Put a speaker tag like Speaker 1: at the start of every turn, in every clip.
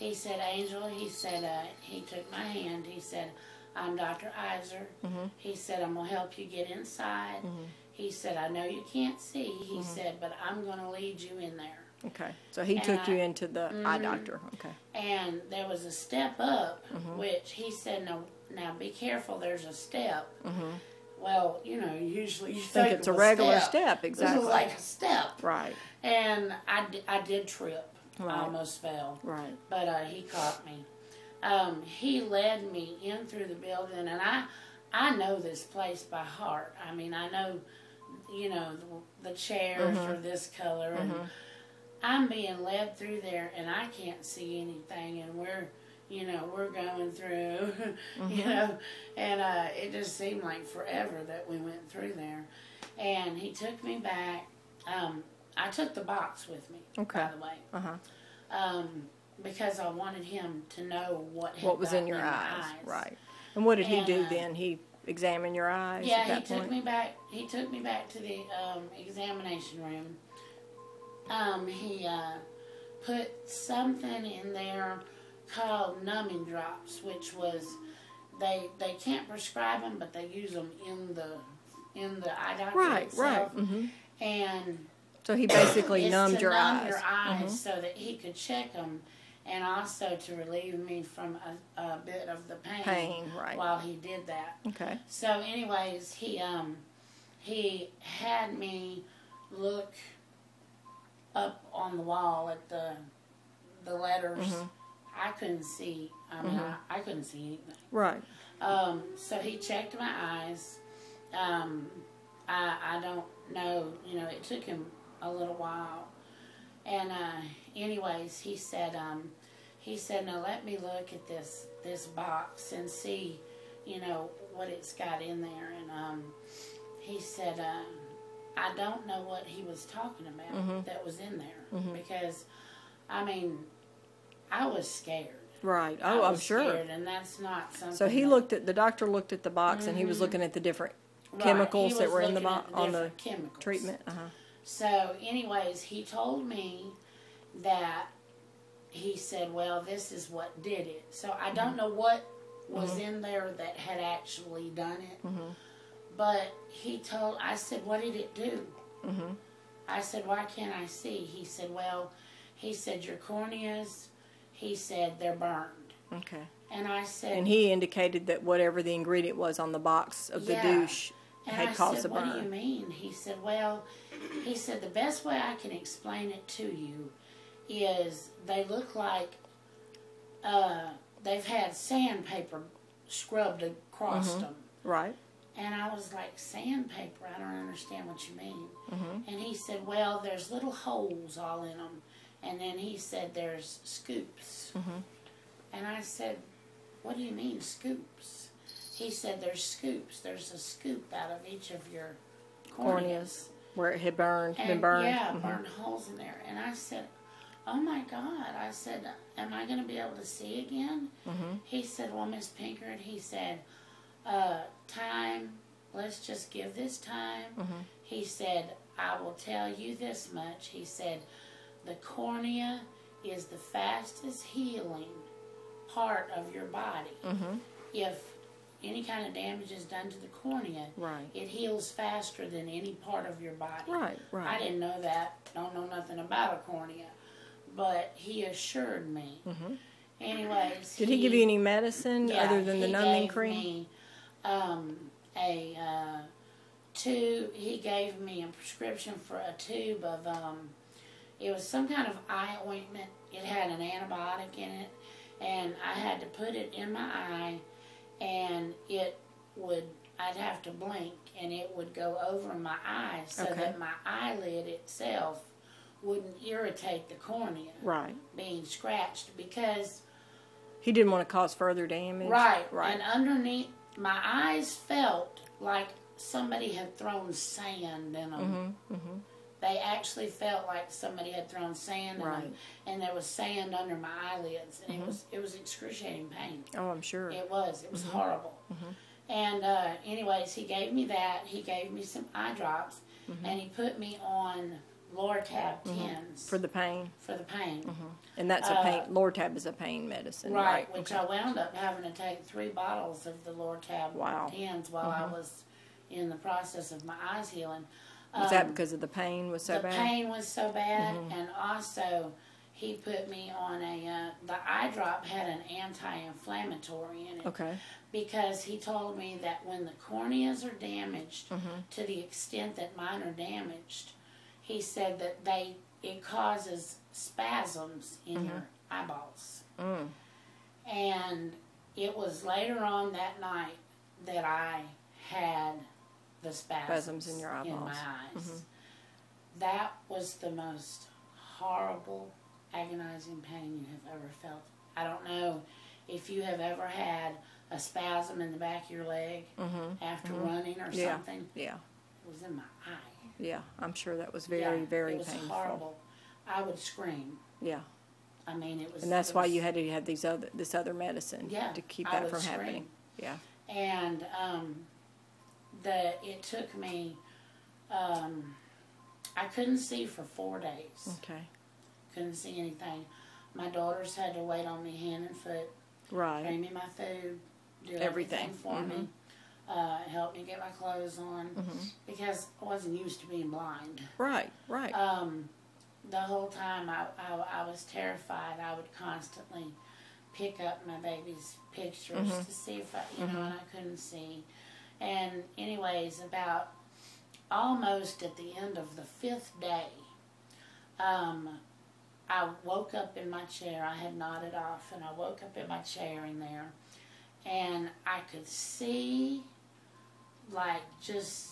Speaker 1: he said, Angel, he said, he took my hand. He said, I'm Dr. Iser. He said, I'm going to help you get inside. He said, I know you can't see. He said, but I'm going to lead you in there.
Speaker 2: Okay. So he took you into the eye doctor. Okay.
Speaker 1: And there was a step up, which he said, now be careful, there's a step. Well, you know, usually you think
Speaker 2: it's a regular step. Exactly.
Speaker 1: This was like a step.
Speaker 2: Right.
Speaker 1: And I did trip. Right. I almost fell.
Speaker 2: Right.
Speaker 1: But he caught me. He led me in through the building, and I know this place by heart. I mean, I know, you know, the chairs are this color, and I'm being led through there, and I can't see anything, and we're going through, you know, and it just seemed like forever that we went through there. And he took me back. I took the box with me, by the way, because I wanted him to know what
Speaker 2: was in your eyes. Right. And what did he do then? He examined your eyes at that point?
Speaker 1: Yeah, he took me back to the examination room. He put something in there called numbing drops, which was they can't prescribe them, but they use them in the eye doctor itself. Right. And
Speaker 2: so he basically numbed your eyes.
Speaker 1: Your eyes so that he could check them, and also to relieve me from a bit of the pain while he did that. Okay. So, anyways, he had me look up on the wall at the letters. I couldn't see. I mean, I couldn't see anything. Right. So he checked my eyes. I don't know. You know, it took him a little while. And anyways, he said, now let me look at this box and see, you know, what it's got in there. And he said, I don't know what he was talking about that was in there because, I mean, I was scared. Right. Oh, I'm sure. Scared, and that's not something.
Speaker 2: So he the doctor looked at the box and he was looking at the different chemicals that were in the box on the treatment.
Speaker 1: So, anyways, he told me that he said, well, this is what did it. So I don't know what was in there that had actually done it. But I said, what did it do? I said, why can't I see? He said, well, your corneas, he said, they're burned. Okay. And I said...
Speaker 2: And he indicated that whatever the ingredient was on the box of the douche had caused the burn.
Speaker 1: What do you mean? He said, well, the best way I can explain it to you is they look like they've had sandpaper scrubbed across them. Right. And I was like, sandpaper? I don't understand what you mean. And he said, well, there's little holes all in them. And then he said, there's scoops. And I said, what do you mean, scoops? He said, there's scoops. There's a scoop out of each of your corneas.
Speaker 2: Where it had been burned.
Speaker 1: Yeah, burned holes in there. And I said, oh my God. I said, am I going to be able to see again? He said, well, Miss Pinkard, he said, time, let's just give this time. He said, I will tell you this much. He said, the cornea is the fastest healing part of your body. If any kind of damage is done to the cornea, it heals faster than any part of your body. Right. I didn't know that. Don't know nothing about a cornea. But he assured me. Anyways.
Speaker 2: Did he give you any medicine other than the numbing cream?
Speaker 1: Me, he gave me a prescription for a tube of, it was some kind of eye ointment. It had an antibiotic in it. And I had to put it in my eye, and I'd have to blink, and it would go over my eyes so that my eyelid itself wouldn't irritate the cornea being scratched, because
Speaker 2: he didn't want to cause further damage.
Speaker 1: Right. And underneath, my eyes felt like somebody had thrown sand in them. They actually felt like somebody had thrown sand in them, and there was sand under my eyelids, and it was excruciating pain.
Speaker 2: Oh, I'm sure.
Speaker 1: It was horrible. And anyways, he gave me that. He gave me some eye drops, and he put me on Lortab tins.
Speaker 2: For the pain?
Speaker 1: For the pain.
Speaker 2: And that's a pain, Lortab is a pain medicine, right?
Speaker 1: Which I wound up having to take 3 bottles of the Lortab tins while I was in the process of my eyes healing.
Speaker 2: Was that because of the pain was so bad?
Speaker 1: The pain was so bad, and also he put me on the eye drop had an anti-inflammatory in it.
Speaker 2: Okay.
Speaker 1: Because he told me that when the corneas are damaged, to the extent that mine are damaged, he said that it causes spasms in your eyeballs. And it was later on that night that I had the spasms
Speaker 2: in your eyeballs.
Speaker 1: In my eyes. That was the most horrible, agonizing pain you have ever felt. I don't know if you have ever had a spasm in the back of your leg after running or something. Yeah. It was in my eye.
Speaker 2: Yeah, I'm sure that was very, very painful.
Speaker 1: It was horrible. I would scream.
Speaker 2: Yeah.
Speaker 1: I mean, it was.
Speaker 2: And that's why you had to have this other medicine to keep that from happening. Yeah.
Speaker 1: And it took me. I couldn't see for 4 days.
Speaker 2: Okay.
Speaker 1: Couldn't see anything. My daughters had to wait on me hand and foot.
Speaker 2: Right.
Speaker 1: Bring me my food. Do everything for me. Help me get my clothes on. Because I wasn't used to being blind.
Speaker 2: Right. Right.
Speaker 1: The whole time I was terrified. I would constantly pick up my baby's pictures to see if I, and I couldn't see. And anyways, about almost at the end of the 5th day, I woke up in my chair. I had nodded off, and I woke up in my chair in there, and I could see, like, just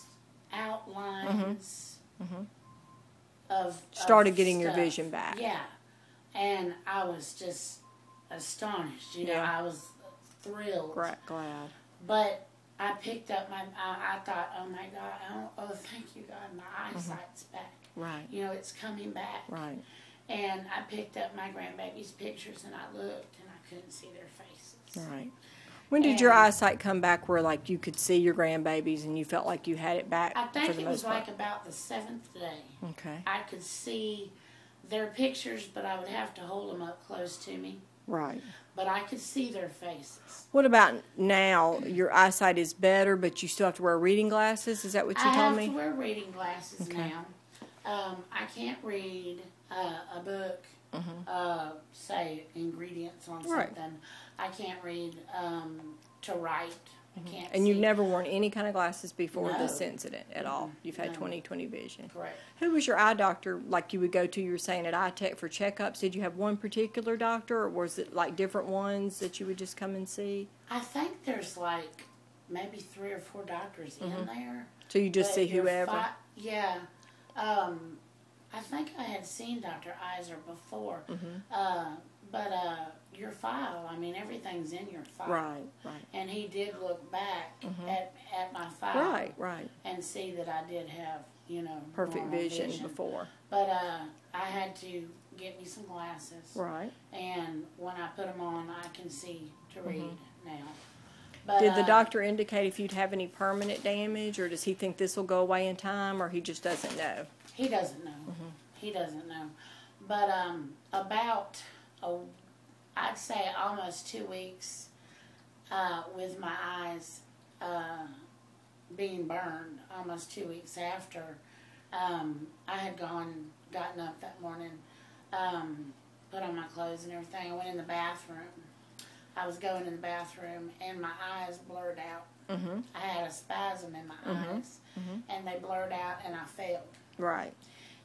Speaker 1: outlines of
Speaker 2: started getting
Speaker 1: stuff.
Speaker 2: Your vision back.
Speaker 1: Yeah, and I was just astonished. You know, I was thrilled.
Speaker 2: Glad.
Speaker 1: But I picked up I thought, oh my God, oh thank you God, my eyesight's back.
Speaker 2: Right.
Speaker 1: You know, it's coming back.
Speaker 2: Right.
Speaker 1: And I picked up my grandbaby's pictures and I looked and I couldn't see their faces.
Speaker 2: Right. When did your eyesight come back where, like, you could see your grandbabies and you felt like you had it back?
Speaker 1: I think it was like about the 7th day.
Speaker 2: Okay.
Speaker 1: I could see their pictures, but I would have to hold them up close to me.
Speaker 2: Right.
Speaker 1: But I could see their faces.
Speaker 2: What about now? Your eyesight is better, but you still have to wear reading glasses? Is that what you told me?
Speaker 1: I have to wear reading glasses now. I can't read a book, say, ingredients on something. I can't read to write. I can't
Speaker 2: And you've never worn any kind of glasses before this incident at all? You've had 20/20 vision?
Speaker 1: Correct.
Speaker 2: Who was your eye doctor, like you would go to, you were saying, at Eye Tech for checkups? Did you have one particular doctor, or was it like different ones that you would just come and see?
Speaker 1: I think there's like maybe 3 or 4 doctors in there.
Speaker 2: So you just see whoever?
Speaker 1: Yeah. I think I had seen Dr. Iser before. But your file, I mean, everything's in your file.
Speaker 2: Right.
Speaker 1: And he did look back at my file.
Speaker 2: Right.
Speaker 1: And see that I did have, you know,
Speaker 2: perfect vision before.
Speaker 1: But I had to get me some glasses.
Speaker 2: Right.
Speaker 1: And when I put them on, I can see to read now. But,
Speaker 2: did the doctor indicate if you'd have any permanent damage, or does he think this will go away in time, or he just doesn't know?
Speaker 1: He doesn't know. He doesn't know. But about, I'd say almost 2 weeks with my eyes being burned, almost 2 weeks after, I had gotten up that morning, put on my clothes and everything. I went in the bathroom. I was going in the bathroom, and my eyes blurred out. I had a spasm in my eyes, and they blurred out, and I fell.
Speaker 2: Right.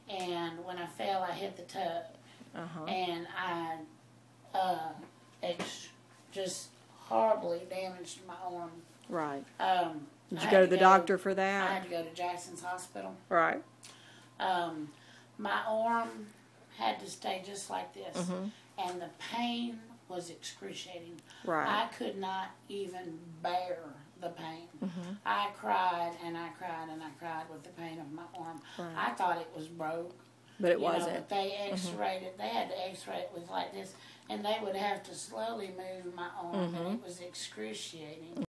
Speaker 1: And when I fell, I hit the tub, and I just horribly damaged my arm.
Speaker 2: Right. Did you go to the doctor for
Speaker 1: I
Speaker 2: that?
Speaker 1: had to go to Jackson's Hospital.
Speaker 2: Right.
Speaker 1: My arm had to stay just like this, and the pain was excruciating.
Speaker 2: Right.
Speaker 1: I could not even bear the pain. I cried and I cried and I cried with the pain of my arm.
Speaker 2: Right.
Speaker 1: I thought it was broke.
Speaker 2: But it wasn't.
Speaker 1: But they x-rayed it. They had to x-ray it with like this, and they would have to slowly move my arm, and it was excruciating.